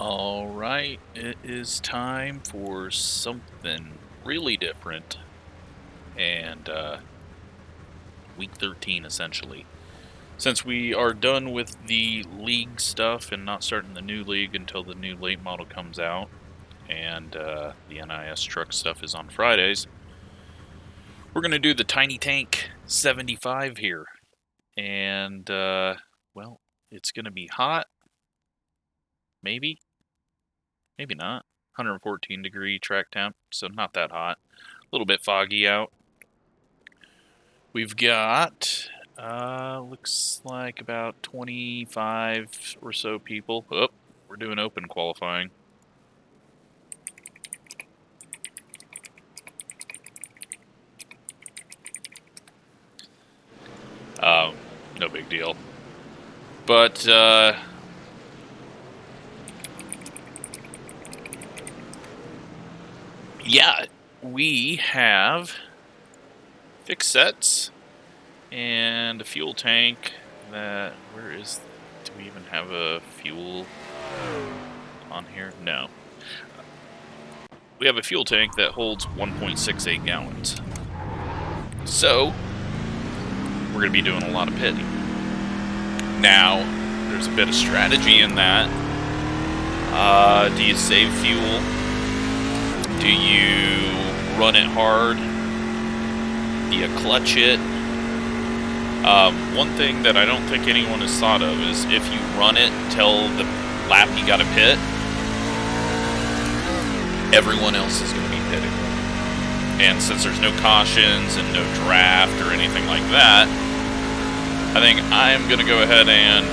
Alright, it is time for something really different. And week 13 essentially. Since we are done with the league stuff and not starting the new league until the new late model comes out, and the NIS truck stuff is on Fridays, we're going to do the Tiny Tank 75 here. And, well, it's going to be hot. Maybe not. 114 degree track temp, so not that hot. A little bit foggy out. We've got, looks like about 25 or so people. Oh, we're doing open qualifying. No big deal. But, yeah, we have fixed sets and a fuel tank that, do we even have a fuel on here? No. We have a fuel tank that holds 1.68 gallons. So, we're going to be doing a lot of pitting. Now, there's a bit of strategy in that. Do you save fuel? Do you run it hard? Do you clutch it? One thing that I don't think anyone has thought of is if you run it till the lap you got to pit, everyone else is going to be pitting. And since there's no cautions and no draft or anything like that, I think I'm going to go ahead and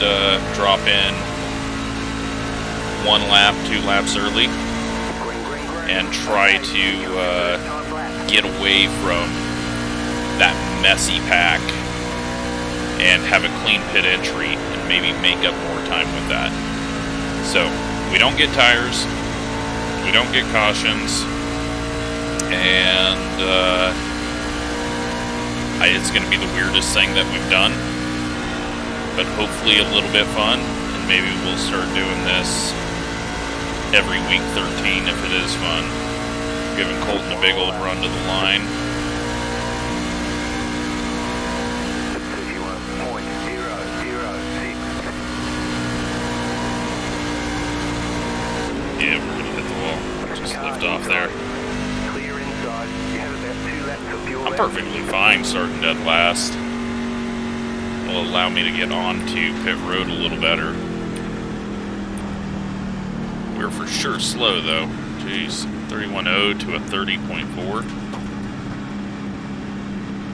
drop in 1 lap, 2 laps early, and try to get away from that messy pack and have a clean pit entry and maybe make up more time with that. So, we don't get tires, we don't get cautions, and it's going to be the weirdest thing that we've done, but hopefully a little bit fun, and maybe we'll start doing this every week 13 if it is fun. Giving Colton a big old run to the line. Yeah, we're gonna hit the wall. Just lift off there. I'm perfectly fine starting dead last. Will allow me to get onto pit road a little better. We're for sure slow though. Jeez, 31.0 to a 30.4.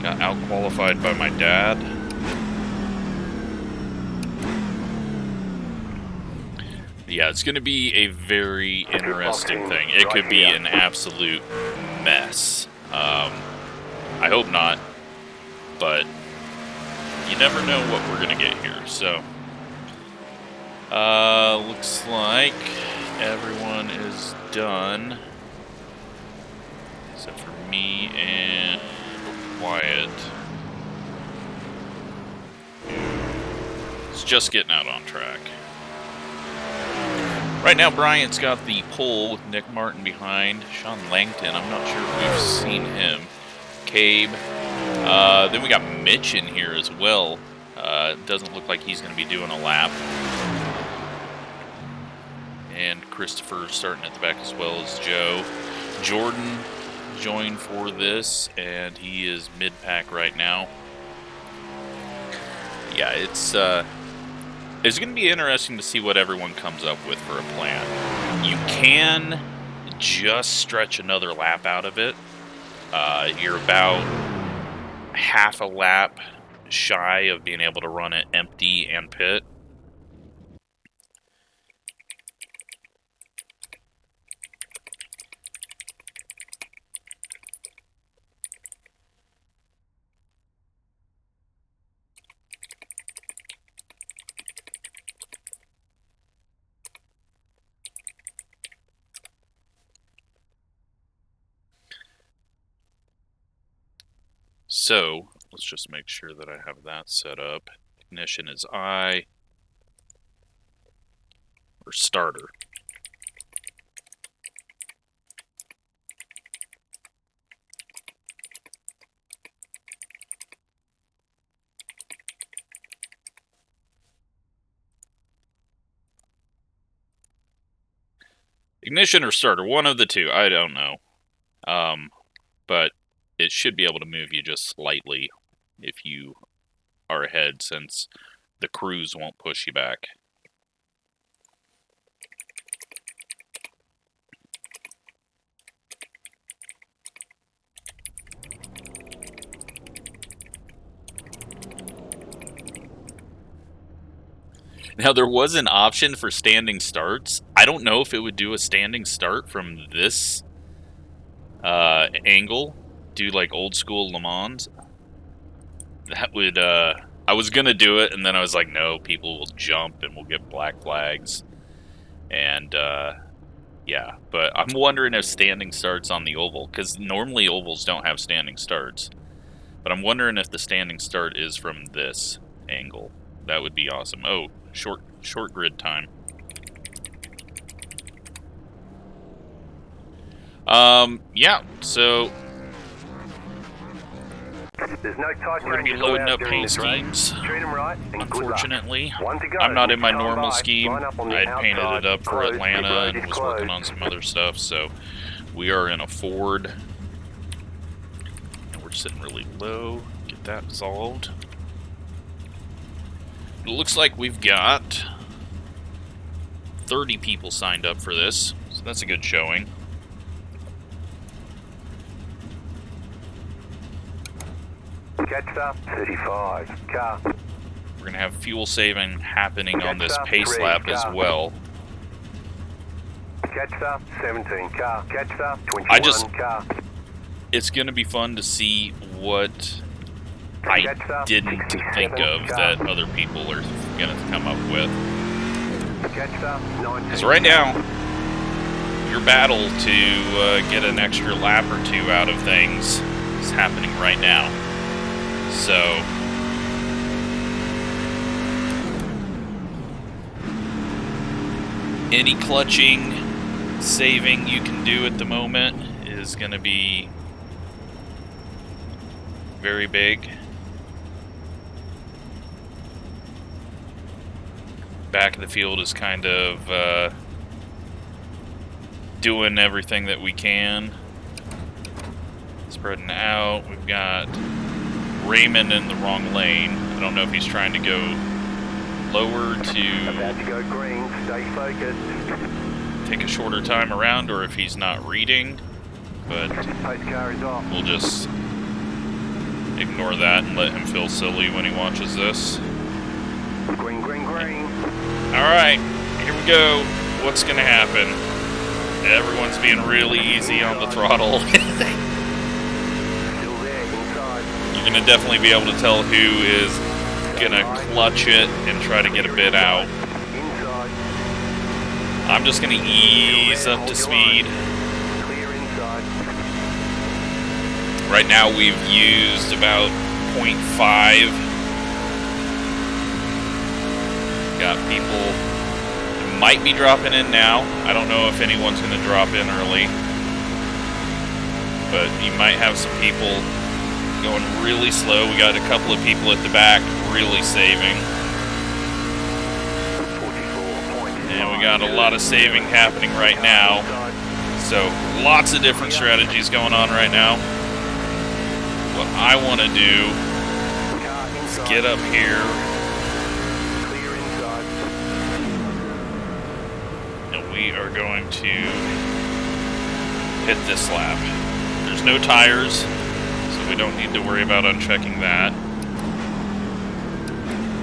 Got out qualified by my dad. Yeah, it's going to be a very interesting thing. It could be an absolute mess. I hope not, but you never know what we're going to get here. So, looks like everyone is done, except for me and Wyatt. It's just getting out on track. Right now, Bryant's got the pole with Nick Martin behind. Sean Langton, I'm not sure if we've seen him. Cabe. Then we got Mitch in here as well. Doesn't look like he's going to be doing a lap. And Christopher starting at the back as well as Joe. Jordan joined for this, and he is mid-pack right now. Yeah, it's going to be interesting to see what everyone comes up with for a plan. You can just stretch another lap out of it. You're about half a lap shy of being able to run it empty and pit. So, let's just make sure that I have that set up. Ignition is I. Or starter. Ignition or starter, one of the two. I don't know. But it should be able to move you just slightly if you are ahead, since the cruise won't push you back. Now, there was an option for standing starts. I don't know if it would do a standing start from this angle, do like old school Le Mans. That would, I was gonna do it, and then I was like, no, people will jump and we'll get black flags. And, yeah, but I'm wondering if standing starts on the oval, because normally ovals don't have standing starts. But I'm wondering if the standing start is from this angle. That would be awesome. Oh, short grid time. Yeah, so there's no tight we're going to be loading up paint schemes. Unfortunately, I'm not in my normal scheme. I'd painted it up for Atlanta and was working on some other stuff, so we are in a Ford. And we're sitting really low. Get that solved. It looks like we've got 30 people signed up for this, so that's a good showing. Catch up, 35. Car. We're going to have fuel saving happening on this pace lap as well. Catch up, 17. Car. Catch up, 21. Car. It's going to be fun to see what I didn't think of that other people are going to come up with. Because right now, your battle to get an extra lap or two out of things is happening right now. So, any clutching, saving you can do at the moment is going to be very big. Back of the field is kind of doing everything that we can. Spreading out. We've got Raymond in the wrong lane. I don't know if he's trying to go lower to about to go green. Stay focused. Take a shorter time around, or if he's not reading. But we'll just ignore that and let him feel silly when he watches this. Green, green, green. Alright, here we go. What's gonna happen? Everyone's being really easy on the throttle. You're gonna definitely be able to tell who is gonna clutch it and try to get a bit out. I'm just gonna ease up to speed. Right now we've used about 0.5. Got people who might be dropping in now. I don't know if anyone's gonna drop in early, but you might have some people going really slow. We got a couple of people at the back really saving. And we got a lot of saving happening right now. So lots of different strategies going on right now. What I want to do is get up here and we are going to hit this lap. There's no tires, we don't need to worry about unchecking that.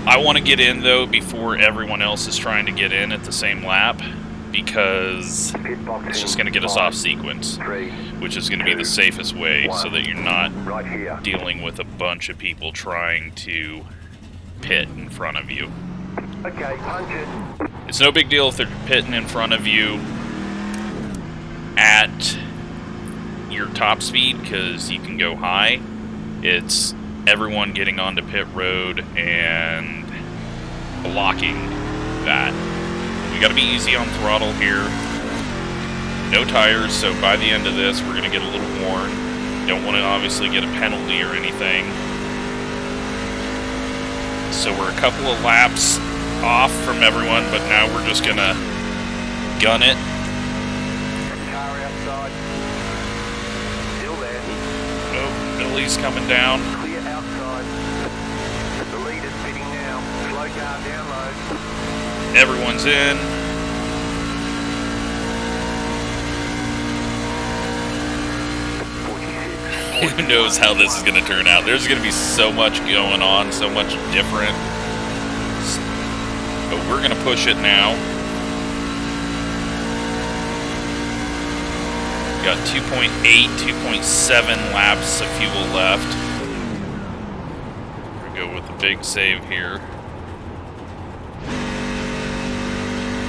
I want to get in, though, before everyone else is trying to get in at the same lap, because it's just going to get us off sequence, which is going to be the safest way, so that you're not dealing with a bunch of people trying to pit in front of you. Okay, punch it. It's no big deal if they're pitting in front of you at your top speed, because you can go high. It's everyone getting onto pit road and blocking that. We got to be easy on throttle here. No tires, so by the end of this we're going to get a little worn. Don't want to obviously get a penalty or anything. So we're a couple of laps off from everyone, but now we're just going to gun it Billy's coming down. Clear outside. The lead is pitting now. Slow car down low. Everyone's in. Who knows how this is going to turn out? There's going to be so much going on, so much different. But we're going to push it now. Got 2.8, 2.7 laps of fuel left. We go with the big save here.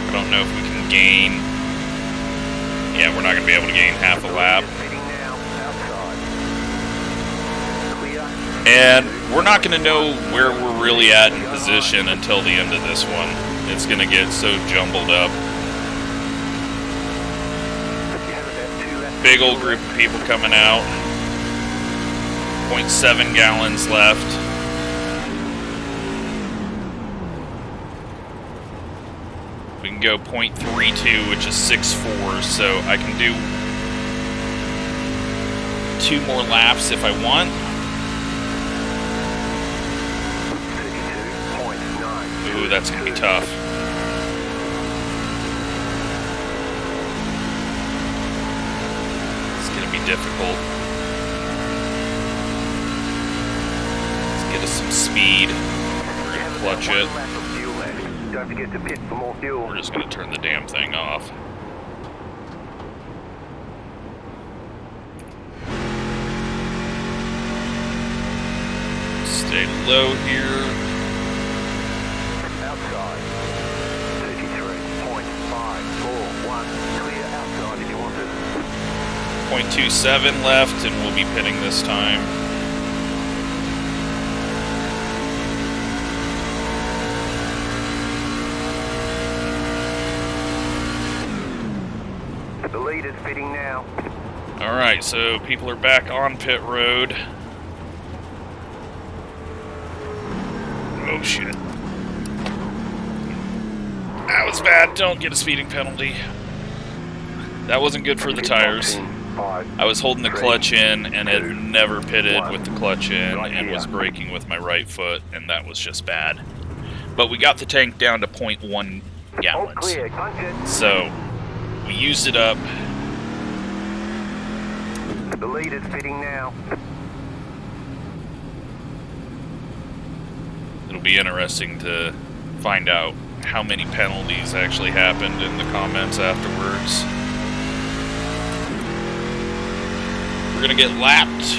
I don't know if we can gain. Yeah, we're not going to be able to gain half a lap. And we're not going to know where we're really at in position until the end of this one. It's going to get so jumbled up. Big old group of people coming out. 0.7 gallons left. We can go 0.32, which is 6.4, so I can do 2 more laps if I want. Ooh, that's going to be tough. It's going to be difficult. Let's get us some speed. We're going to clutch it. Don't forget to pit for more fuel. We're just going to turn the damn thing off. Stay low here. Outside. 33.541. Clear outside if you want it. 0.27 left, and we'll be pitting this time. The lead is pitting now. Alright, so people are back on pit road. Oh shit. That was bad. Don't get a speeding penalty. That wasn't good for the tires. I was holding the clutch in and had never pitted with the clutch in and was braking with my right foot, and that was just bad. But we got the tank down to 0.1 gallons. So we used it up. The lead is pitting now. It'll be interesting to find out how many penalties actually happened in the comments afterwards. We're gonna get lapped.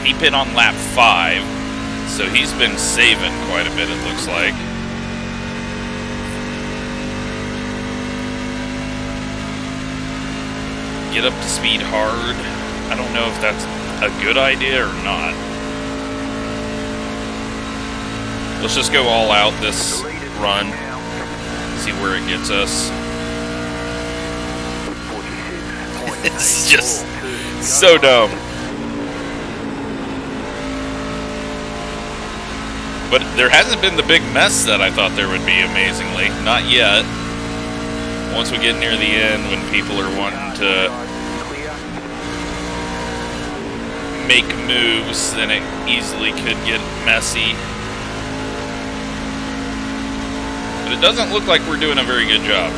He pit on lap 5, so he's been saving quite a bit, it looks like. Get up to speed hard. I don't know if that's a good idea or not. Let's just go all out this run. See where it gets us. It's just so dumb. But there hasn't been the big mess that I thought there would be, amazingly. Not yet. Once we get near the end, when people are wanting to make moves, then it easily could get messy. But it doesn't look like we're doing a very good job.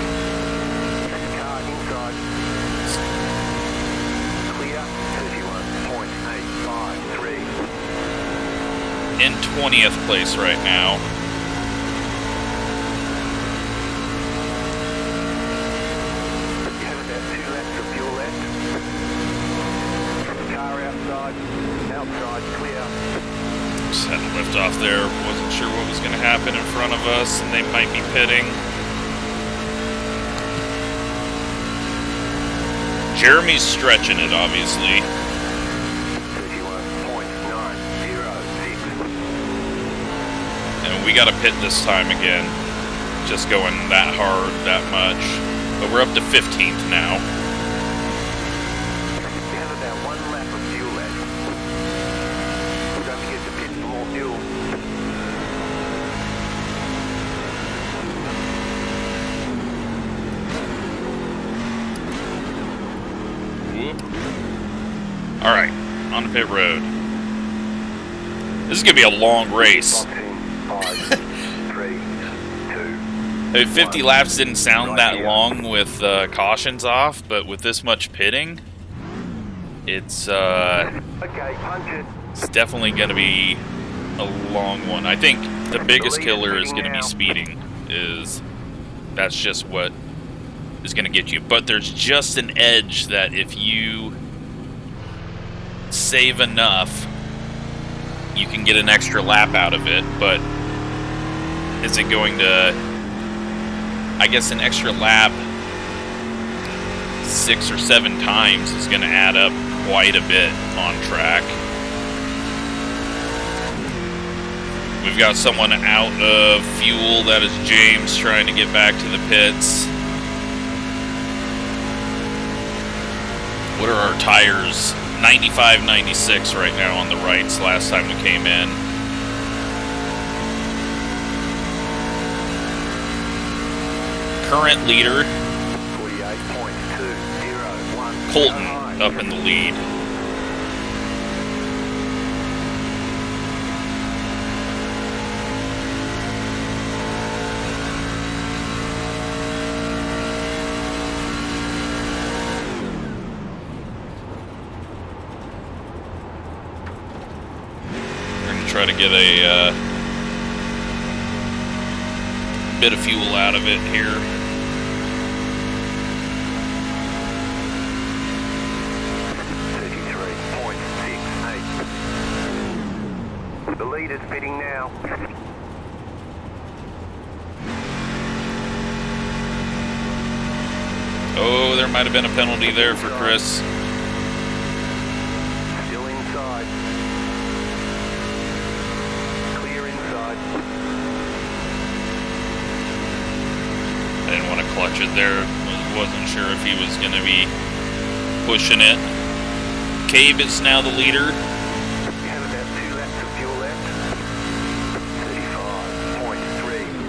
In 20th place right now. Just had to lift off there. Wasn't sure what was going to happen in front of us, and they might be pitting. Jeremy's stretching it, obviously. And we got to pit this time again. Just going that hard, that much. But we're up to 15th now. pit road. This is going to be a long race. 50 laps didn't sound that long with cautions off, but with this much pitting, it's definitely going to be a long one. I think the biggest killer is going to be speeding. That's just what is going to get you. But there's just an edge that if you save enough, you can get an extra lap out of it. But is it going to... I guess an extra lap 6 or 7 times is going to add up quite a bit on track. We've got someone out of fuel. That is James trying to get back to the pits. What are our tires? 95, 96 right now on the rights last time we came in. Current leader, 48.201. Colton up in the lead. Try to get a bit of fuel out of it here. The lead is pitting now. Oh, there might have been a penalty there for Chris. Still inside. I didn't want to clutch it there. Wasn't sure if he was going to be pushing it. Cabe is now the leader. You have about 2 laps of fuel left.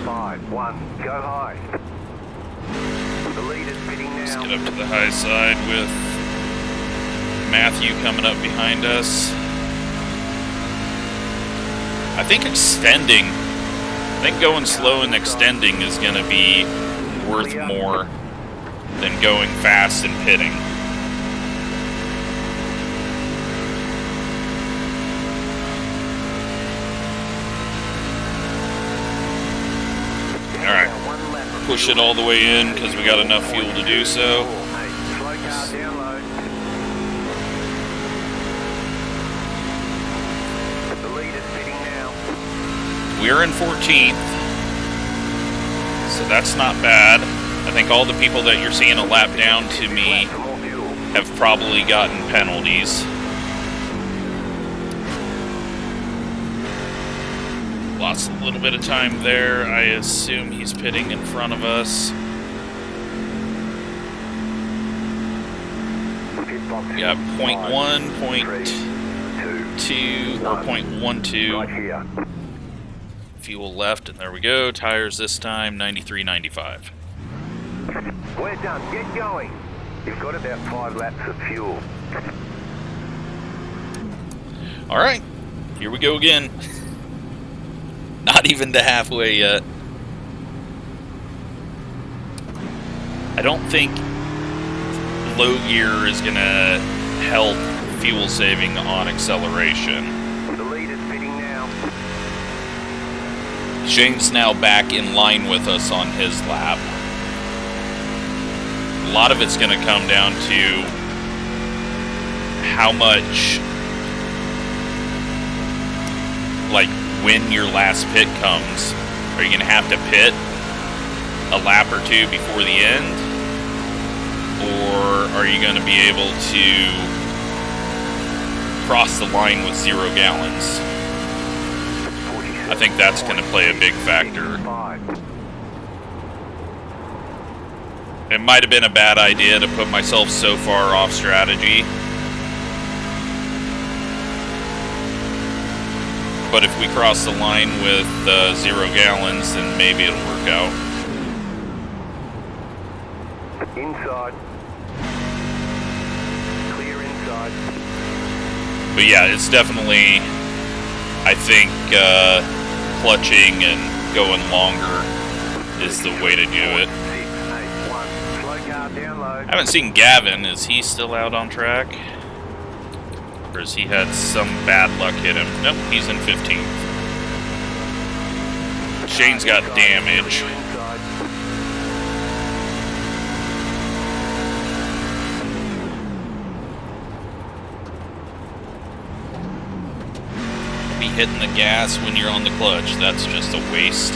35.351. Go high. The lead is pitting now. Let's get up to the high side with Matthew coming up behind us. I think going slow and extending is going to be worth more than going fast and pitting. Alright, push it all the way in because we got enough fuel to do so. We're in 14th, so that's not bad. I think all the people that you're seeing a lap down to me have probably gotten penalties. Lost a little bit of time there. I assume he's pitting in front of us. We got 0.1, 0.2, or 0.12. Fuel left, and there we go. Tires this time, 93.95. We're done. Get going. You've got about 5 laps of fuel. All right, here we go again. Not even to halfway yet. I don't think low gear is going to help fuel saving on acceleration. The lead is pitting now. Shane's now back in line with us on his lap. A lot of it's going to come down to how much, like, when your last pit comes. Are you going to have to pit a lap or two before the end? Or are you going to be able to cross the line with 0 gallons? I think that's going to play a big factor. It might have been a bad idea to put myself so far off strategy. But if we cross the line with 0 gallons, then maybe it'll work out. Inside. Clear inside. But yeah, it's definitely, I think, clutching and going longer is the way to do it. I haven't seen Gavin. Is he still out on track? Or has he had some bad luck hit him? Nope, he's in 15th. Shane's got damage. Be hitting the gas when you're on the clutch. That's just a waste.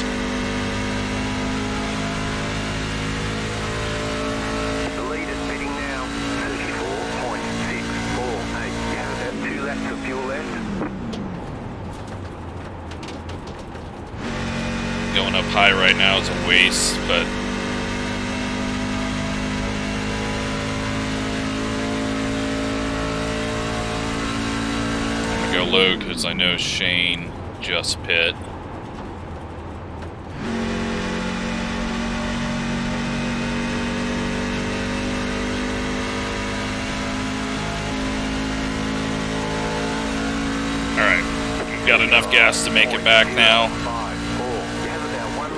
The lead is pitting now. 34.648. You have about 2 laps of fuel left. Going up high right now is a waste, but I'm gonna go low because I know Shane just pit. Alright, got enough gas to make it back now.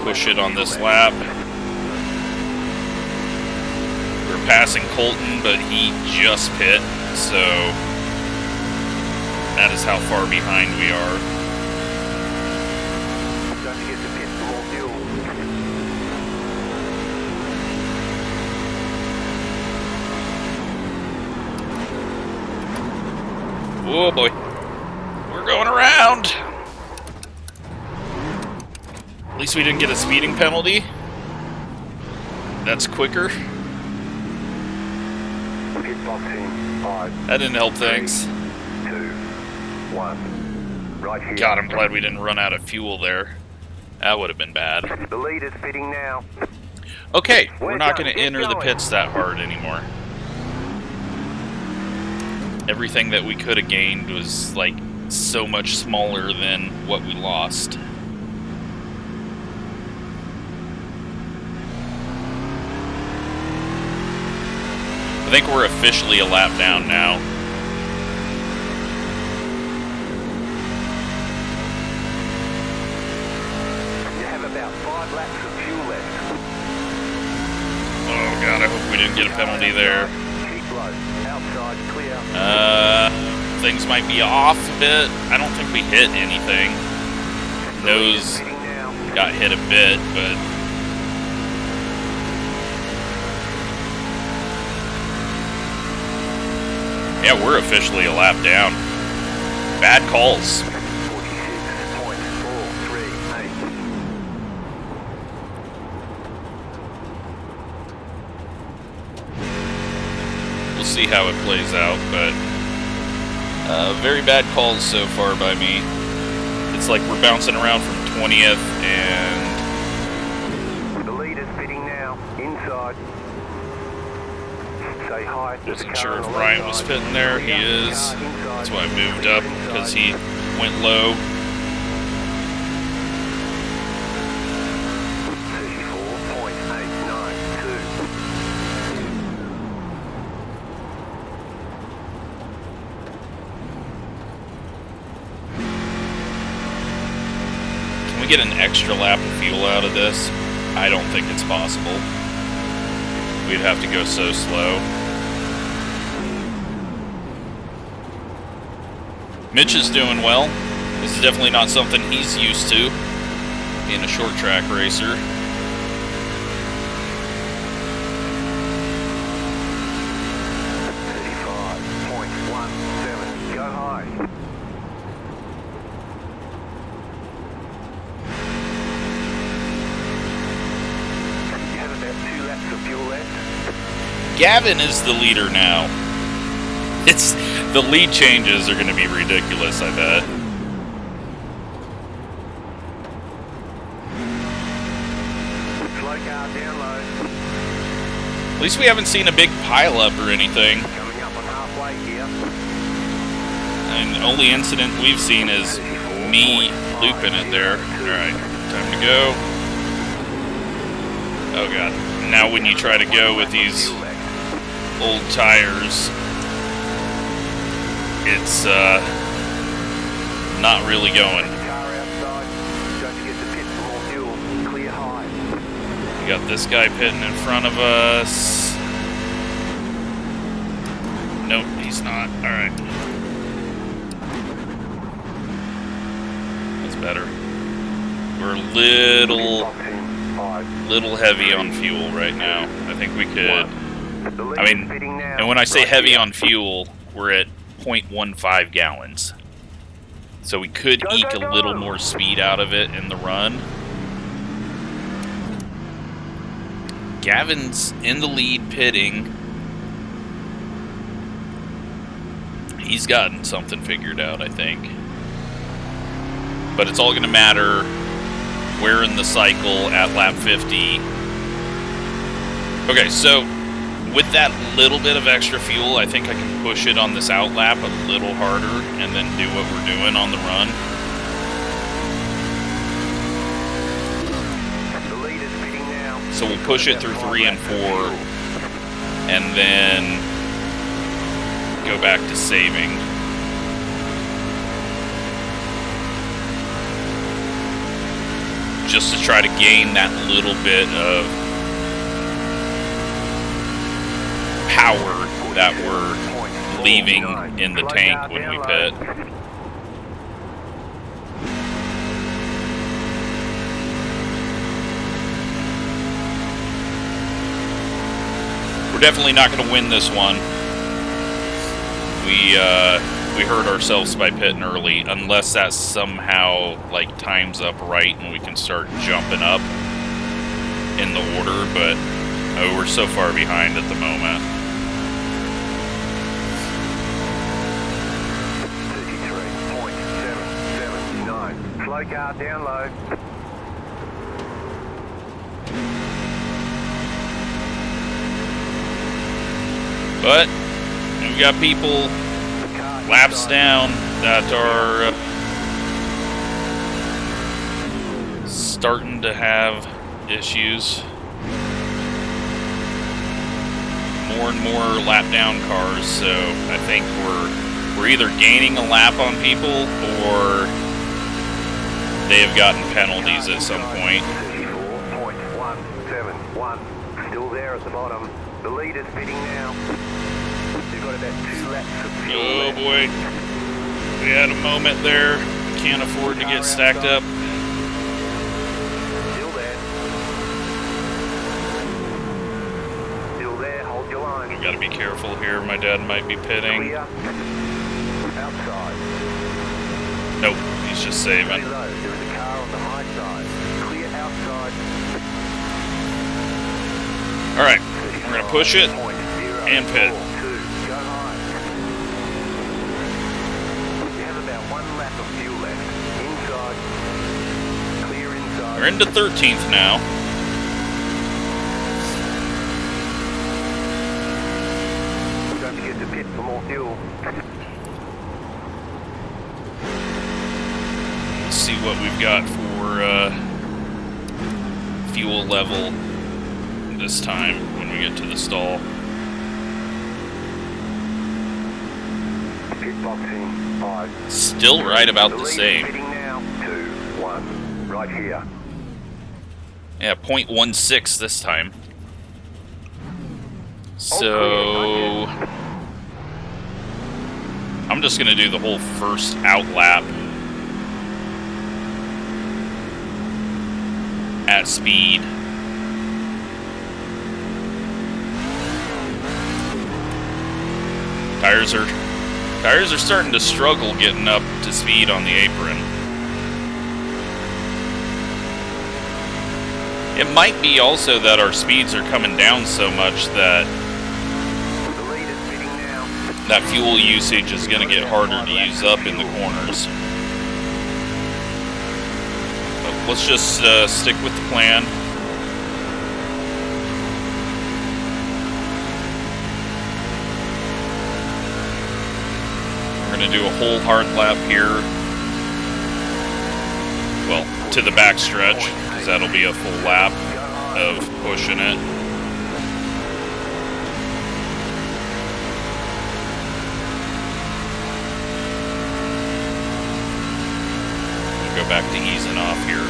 Push it on this lap. We're passing Colton, but he just pit, so that is how far behind we are. Oh boy, we're going around. At least we didn't get a speeding penalty. That's quicker. That didn't help things. 2, 1. Right here. God, I'm glad we didn't run out of fuel there. That would have been bad. The lead is pitting now. Okay, we're not going to enter the pits that hard anymore. Everything that we could have gained was like so much smaller than what we lost. I think we're officially a lap down now. You have about 5 laps of fuel left. Oh god, I hope we didn't get a penalty there. Keep low. Outside, clear. Things might be off a bit. I don't think we hit anything. Nose got hit a bit, but yeah, we're officially a lap down. Bad calls. 46.438. We'll see how it plays out, but very bad calls so far by me. It's like we're bouncing around from 20th and... The lead is pitting now. Inside. Say hi. Wasn't sure if Ryan was fitting there. He is. That's why I moved up, because he went low. 34.892. Can we get an extra lap of fuel out of this? I don't think it's possible. We'd have to go so slow. Mitch is doing well. This is definitely not something he's used to, being a short track racer. Go high. You have about 2 laps of fuel left. Gavin is the leader now. It's the lead changes are going to be ridiculous, I bet. Slow car down low. At least we haven't seen a big pileup or anything. Coming up on halfway here. And the only incident we've seen is me looping it there. Alright, time to go. Oh god. Now when you try to go with these old tires, it's not really going. Car outside. Don't forget to pit for more fuel. Clear high. We got this guy pitting in front of us. Nope, he's not. Alright. That's better. We're a little heavy on fuel right now. I think we could... I mean, and when I say heavy on fuel, we're at 0.15 gallons. So we could eke a little more speed out of it in the run. Gavin's in the lead pitting. He's gotten something figured out, I think. But it's all going to matter where in the cycle at lap 50. Okay, so with that little bit of extra fuel, I think I can push it on this out lap a little harder and then do what we're doing on the run. The lead is pitting now. So we'll push it through 3 and 4 and then go back to saving. Just to try to gain that little bit of power that we're leaving in the tank when we pit. We're definitely not going to win this one. We hurt ourselves by pitting early, unless that somehow like times up right and we can start jumping up in the order, but we're so far behind at the moment. 33.779. Slow car down low. But we've got people laps down that are starting to have issues. More and more lap down cars, so I think we're either gaining a lap on people or they have gotten penalties at some point. 34.171. Still there at the bottom. The lead is pitting now. You've got about 2 laps of fuel. Oh boy. We had a moment there. Can't afford to get stacked up. Still there. Still there. Hold your line. We've got to be careful here. My dad might be pitting. Clear. Outside. Nope, he's just saving. Very low. There is a car on the high side. Clear outside. Alright, we're going to push it and pit. We're into 13th now. Don't forget to pit for more fuel. Let's see what we've got for fuel level this time when we get to the stall. Pit boxing 5. Still right about the same. Pitting now 2, 1. Right here. Yeah, 0.16 this time. So I'm just gonna do the whole first out lap at speed. Tires are starting to struggle getting up to speed on the apron. It might be also that our speeds are coming down so much that that fuel usage is going to get harder to use up in the corners. But let's just stick with the plan. We're going to do a whole hard lap here. Well, to the back stretch, because that'll be a full lap of pushing it. back to easing off here.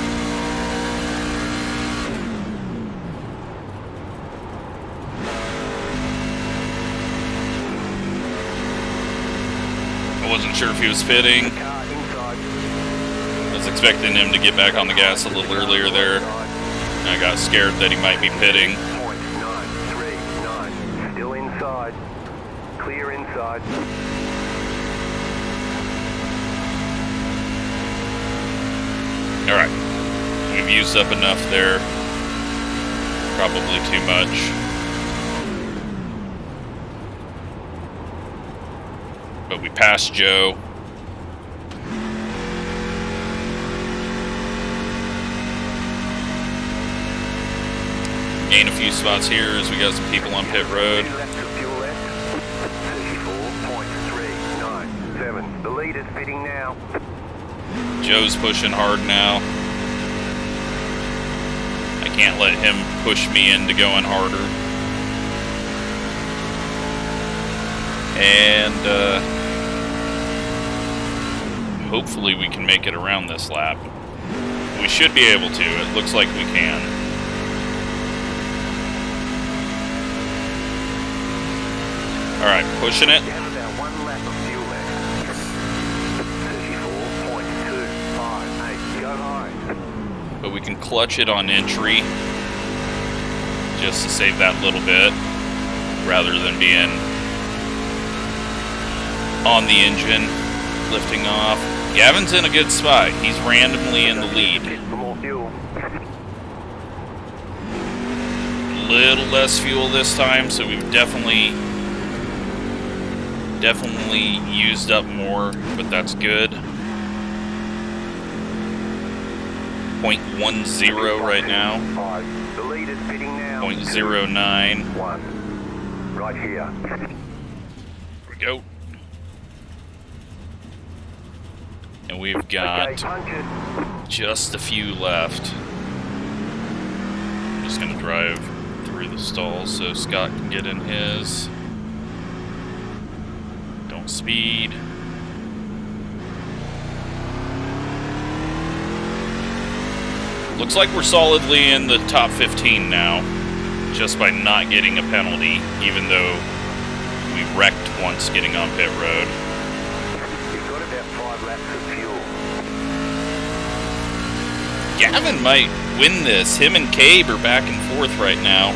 I wasn't sure if he was pitting. I was expecting him to get back on the gas a little earlier there. I got scared that he might be pitting. .939. Still inside. Clear inside. Alright. We've used up enough there. Probably too much. But we passed Joe. Gain a few spots here as we got some people on pit road. 34.397. The lead is pitting now. Joe's pushing hard now. I can't let him push me into going harder. And hopefully we can make it around this lap. We should be able to. It looks like we can. Alright, pushing it. About 1 lap of fuel left. 34.258. Go high. But we can clutch it on entry. Just to save that little bit. Rather than being on the engine, lifting off. Gavin's in a good spot. He's randomly in the lead. Little less fuel this time, so we've definitely used up more, but that's good. 0.10 right now. 0.09. Right here. There we go. And we've got just a few left. I'm just going to drive through the stalls so Scott can get in his. Don't speed. Looks like we're solidly in the top 15 now, just by not getting a penalty, even though we wrecked once getting on pit road. Gavin might win this. Him and Cabe are back and forth right now.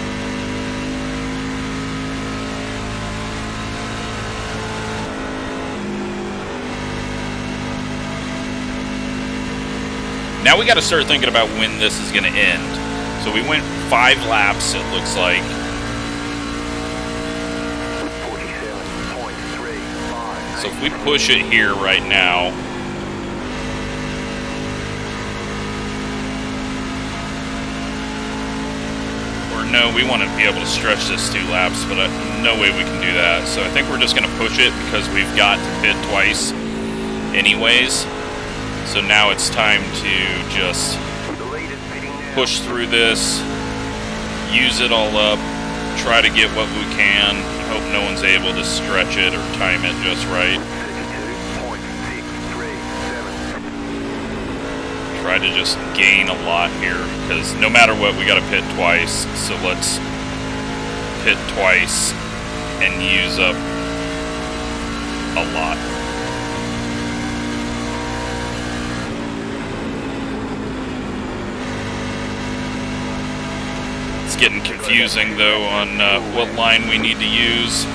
Now we got to start thinking about when this is going to end. So we went 5 laps, it looks like. 47.35. So if we push it here right now, no, we want to be able to stretch this 2 laps, but no way we can do that. So I think we're just going to push it because we've got to pit twice anyways. So now it's time to just push through this, use it all up, try to get what we can. Hope no one's able to stretch it or time it just right. Try to just gain a lot here, because no matter what, we got to pit twice. So let's pit twice and use up a lot. It's getting confusing though on what line we need to use.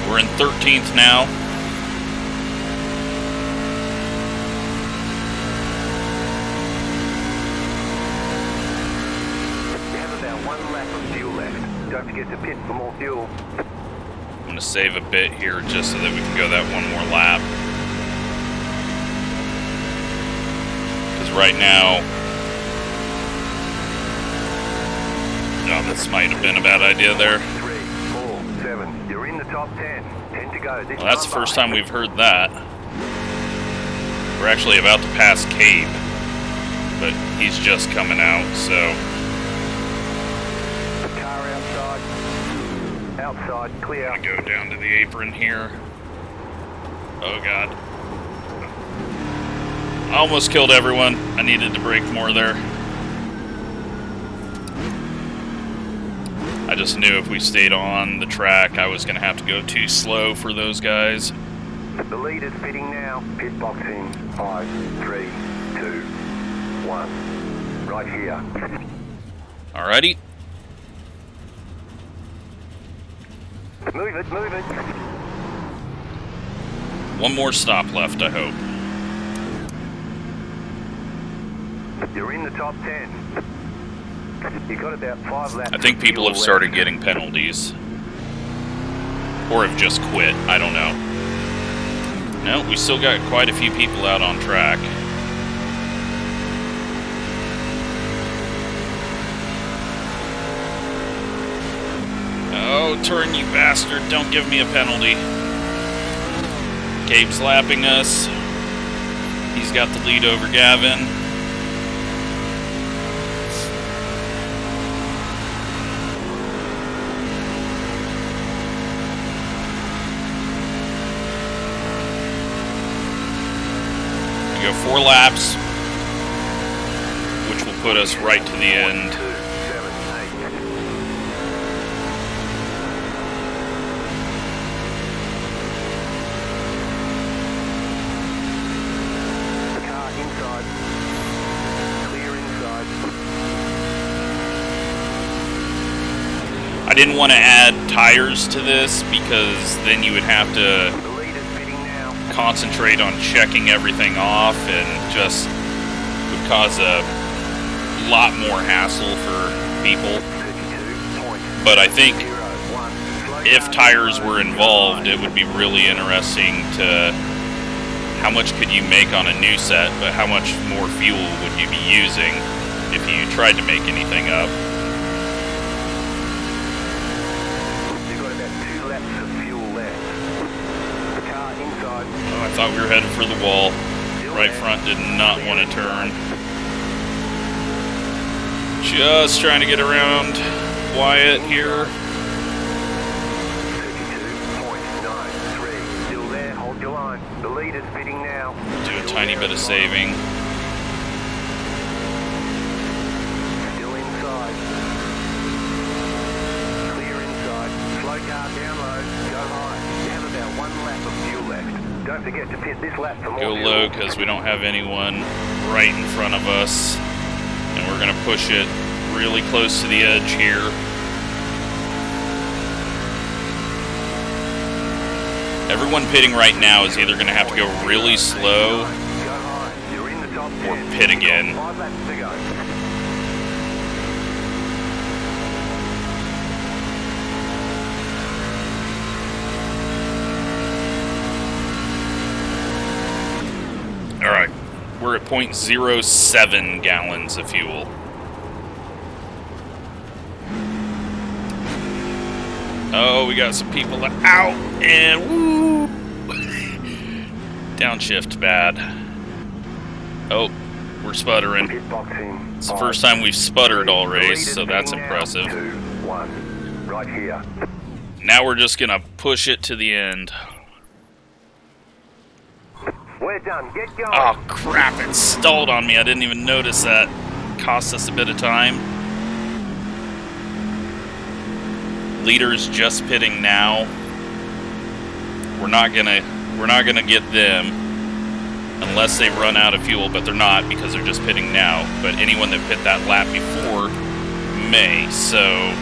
We're in 13th now. We have about 1 lap of fuel left. Don't forget to pit for more fuel. I'm going to save a bit here just so that we can go that 1 more lap. Because right now... Oh, this might have been a bad idea there. 3, 4, 7. You're in the top 10. 10 to go. Well, that's the first time we've heard that. We're actually about to pass Cabe, but he's just coming out, so inside, clear. I'm gonna go down to the apron here. Oh god. I almost killed everyone. I needed to brake more there. I just knew if we stayed on the track, I was gonna have to go too slow for those guys. The lead is fitting now. Pit box in 5, 3, 2, 1. Right here. Alrighty. Move it, move it. One more stop left, I hope. You're in the top 10. You got about 5 laps. I think people have started getting penalties. Or have just quit. I don't know. No, we still got quite a few people out on track. Oh, turn, you bastard. Don't give me a penalty. Gabe's lapping us. He's got the lead over Gavin. We go 4 laps, which will put us right to the end. I didn't want to add tires to this because then you would have to concentrate on checking everything off and just would cause a lot more hassle for people. But I think if tires were involved, it would be really interesting to how much could you make on a new set, but how much more fuel would you be using if you tried to make anything up. Oh, I thought we were headed for the wall. Right front did not want to turn. Just trying to get around Wyatt here. 32.93. Still there, hold your line. The lead is fitting now. Do a tiny bit of saving. Still inside. Clear inside. Slow car down low. Go high. You have about 1 lap of fuel left. Don't forget to pit this lap for more Go fuel. low because we don't have anyone right in front of us. And we're going to push it really close to the edge here. Everyone pitting right now is either going to have to go really slow or pit again. 5 laps to go. Alright, we're at 0.07 gallons of fuel. Oh, we got some people out and woo! Downshift bad. Oh, we're sputtering. It's the first time we've sputtered all race, so that's impressive. 2, 1. Right here. Now we're just gonna push it to the end. We're done. Get going. Oh crap, it stalled on me. I didn't even notice that. Cost us a bit of time. Leaders just pitting now. We're not gonna get them unless they run out of fuel, but they're not because they're just pitting now. But anyone that pit that lap before may. So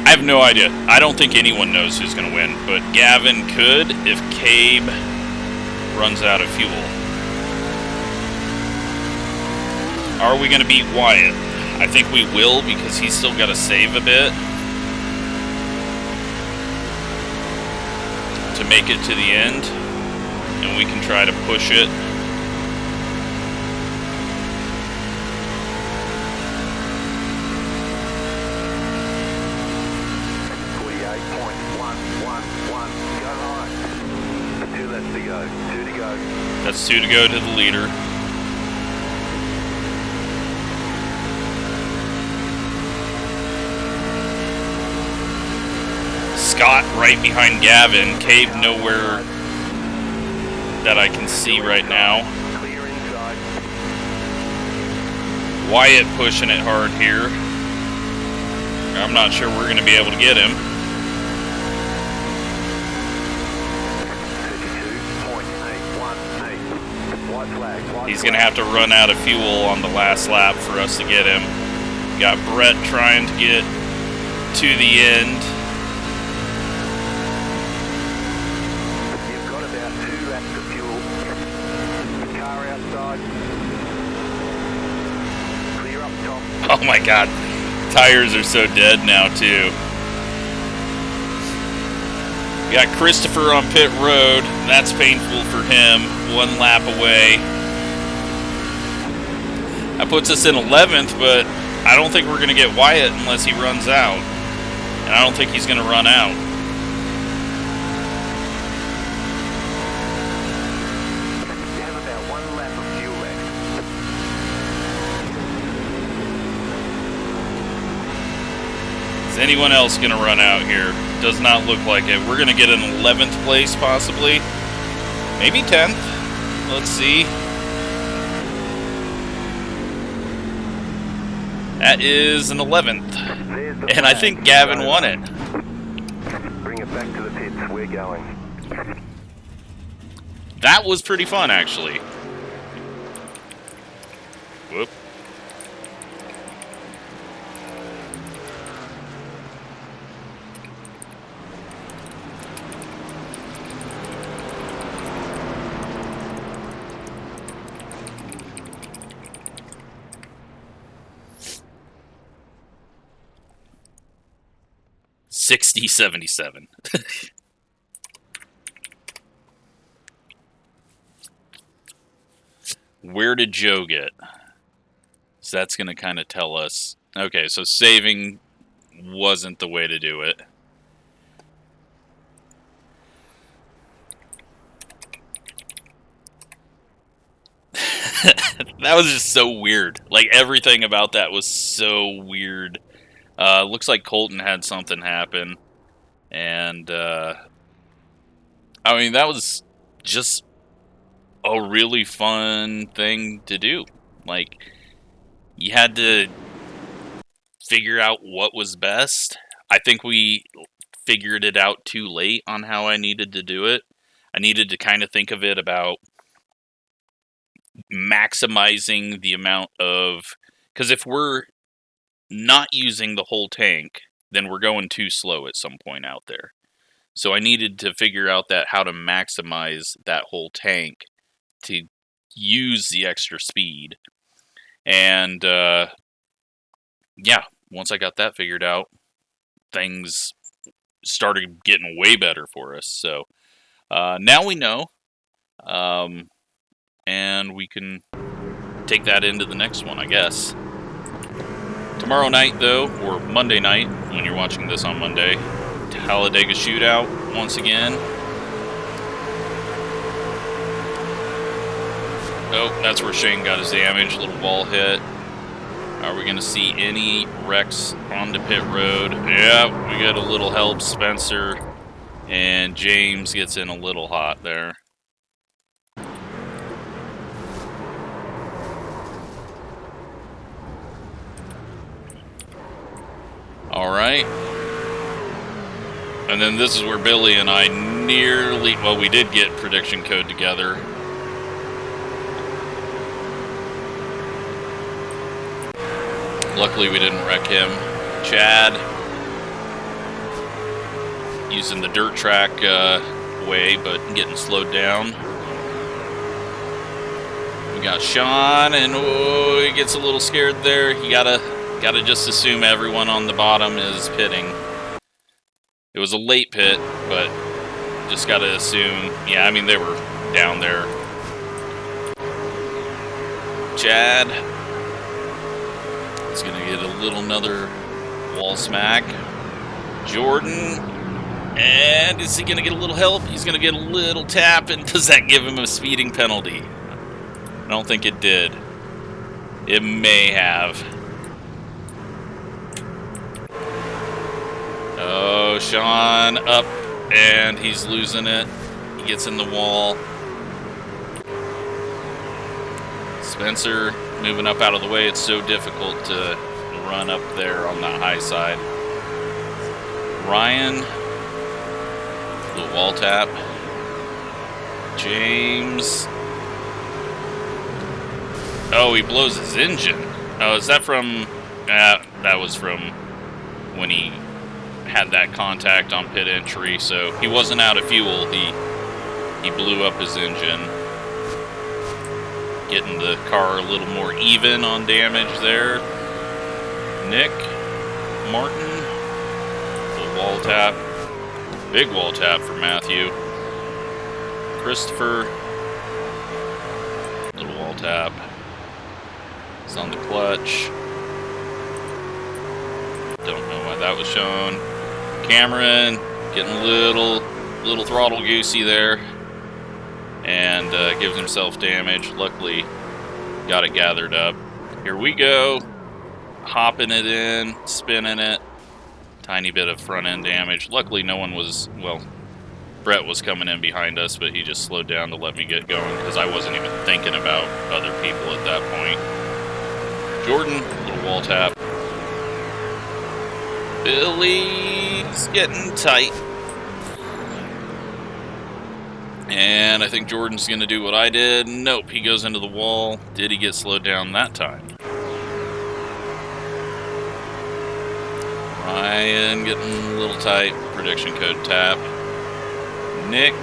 I have no idea. I don't think anyone knows who's gonna win, but Gavin could if Cabe runs out of fuel. Are we gonna beat Wyatt? I think we will because he's still got to save a bit to make it to the end, and we can try to push it. That's 2 to go to the leader. dot right behind Gavin. Cave nowhere that I can see right now. Clear inside. Wyatt pushing it hard here. I'm not sure we're going to be able to get him. 32.818. White flag. White He's going to have to run out of fuel on the last lap for us to get him. Got Brett trying to get to the end. You've got about 2 laps of fuel. Car outside. Clear up top. Oh my god. Tires are so dead now too. Got Christopher on pit road. That's painful for him. 1 lap away. That puts us in 11th, but I don't think we're going to get Wyatt unless he runs out. And I don't think he's going to run out. You have about 1 lap of fuel left. Is anyone else going to run out here? Does not look like it. We're going to get an 11th place possibly. Maybe 10th. Let's see. That is an 11th. And I think Gavin won it. Bring it back to the pits. We're going. That was pretty fun, actually. Whoop. $60.77. Where did Joe get? So that's going to kind of tell us. Okay, so saving wasn't the way to do it. That was just so weird. Like, everything about that was so weird. Looks like Colton had something happen. And, I mean, that was just a really fun thing to do. Like, you had to figure out what was best. I think we figured it out too late on how I needed to do it. I needed to kind of think of it about maximizing the amount of... Because if we're not using the whole tank, then we're going too slow at some point out there. So I needed to figure out that how to maximize that whole tank to use the extra speed. And yeah, once I got that figured out, things started getting way better for us. So now we know, and we can take that into the next one, I guess. Tomorrow night, though, or Monday night, when you're watching this on Monday, Talladega Shootout once again. Oh, that's where Shane got his damage, little ball hit. Are we going to see any wrecks on the pit road? Yeah, we got a little help. Spencer and James gets in a little hot there. All right. And then this is where Billy and I nearly... Well, we did get prediction code together. Luckily, we didn't wreck him. Chad, using the dirt track way, but getting slowed down. We got Sean, and oh, he gets a little scared there. You gotta just assume everyone on the bottom is pitting. It was a late pit, but just gotta assume. Yeah, I mean, they were down there. Chad is gonna get another wall smack. Jordan, and is he gonna get a little help? He's gonna get a little tap, and does that give him a speeding penalty? I don't think it did. It may have. Oh, Sean up, and he's losing it. He gets in the wall. Spencer moving up out of the way. It's so difficult to run up there on that high side. Ryan, little wall tap. James. Oh, he blows his engine. Oh, is that from... that was from when he had that contact on pit entry, so he wasn't out of fuel. He blew up his engine. Getting the car a little more even on damage there. Nick Martin. Little wall tap. Big wall tap for Matthew. Christopher. Little wall tap. He's on the clutch. Don't know why that was shown. Cameron getting a little throttle goosey there. And gives himself damage. Luckily, got it gathered up. Here we go. Hopping it in, spinning it. Tiny bit of front end damage. Luckily, no one was, well, Brett was coming in behind us, but he just slowed down to let me get going because I wasn't even thinking about other people at that point. Jordan, little wall tap. Billy's getting tight. And I think Jordan's going to do what I did. Nope, he goes into the wall. Did he get slowed down that time? Ryan getting a little tight. Prediction code tap. Nick.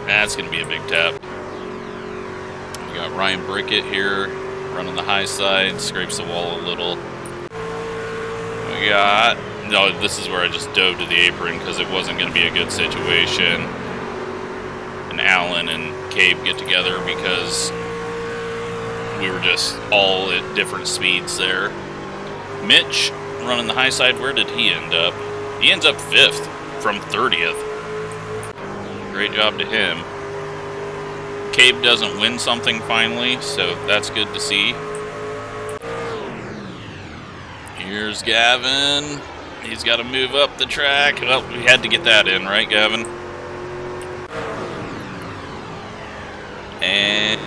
That's going to be a big tap. We got Ryan Brickett here. Running the high side. Scrapes the wall a little. We got... No, this is where I just dove to the apron because it wasn't going to be a good situation. Alan and Cabe get together because we were just all at different speeds there. Mitch running the high side. Where did he end up? He ends up 5th from 30th. Great job to him. Cabe doesn't win something finally, so that's good to see. Here's Gavin. He's got to move up the track. Well, we had to get that in, right, Gavin? And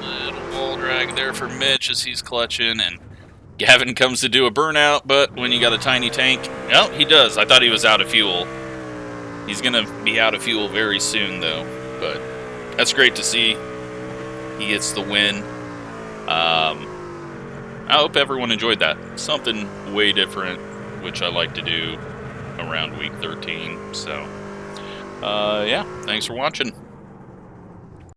little wall drag there for Mitch as he's clutching, and Gavin comes to do a burnout, but when you got a tiny tank, well, he does. I thought he was out of fuel. He's going to be out of fuel very soon, though, but that's great to see. He gets the win. I hope everyone enjoyed that. Something way different, which I like to do around week 13, so, yeah, thanks for watching.